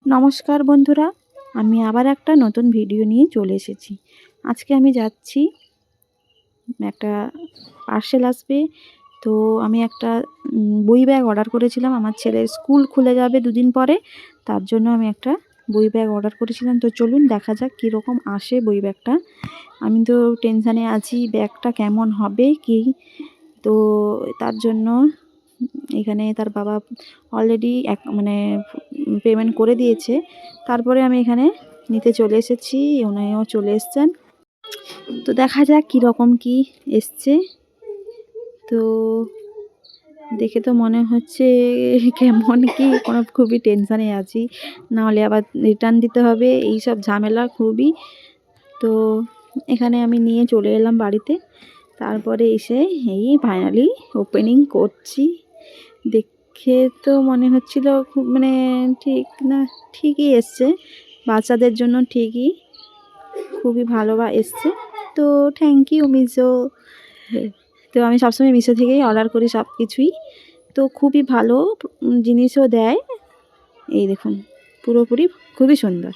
নমস্কার বন্ধুরা, আমি আবার একটা নতুন ভিডিও নিয়ে চলে এসেছি। আজকে আমি যাচ্ছি, একটা পার্সেল আসবে। তো আমি একটা বই ব্যাগ অর্ডার করেছিলাম। আমার ছেলের স্কুল খুলে যাবে দুদিন পরে, তার জন্য আমি একটা বই ব্যাগ অর্ডার করেছিলাম। তো চলুন দেখা যাক কীরকম আসে বই ব্যাগটা। আমি তো টেনশানে আছি ব্যাগটা কেমন হবে কি। তো তার জন্য এখানে তার বাবা অলরেডি পেমেন্ট করে দিয়েছে। তারপরে আমি এখানে নিতে চলে এসেছি, উনিও চলে এসছেন। তো দেখা যাক কীরকম কী এসছে। তো দেখে তো মনে হচ্ছে কেমন কী, খুবই টেনশানে আছি, নাহলে আবার রিটার্ন দিতে হবে, এই সব ঝামেলা খুবই। তো এখানে আমি নিয়ে চলে এলাম বাড়িতে। তারপরে এসে এই ফাইনালি ওপেনিং করছি। দেখে তো মনে হচ্ছিল খুব ঠিক না, ঠিকই এসছে বাচ্চাদের জন্য, ঠিকই খুবই ভালো এসছে। তো থ্যাংক ইউ মিশো। তো আমি সবসময় মিশো থেকেই অর্ডার করি সব কিছুই। তো খুবই ভালো জিনিসও দেয়। এই দেখুন, পুরোপুরি খুবই সুন্দর।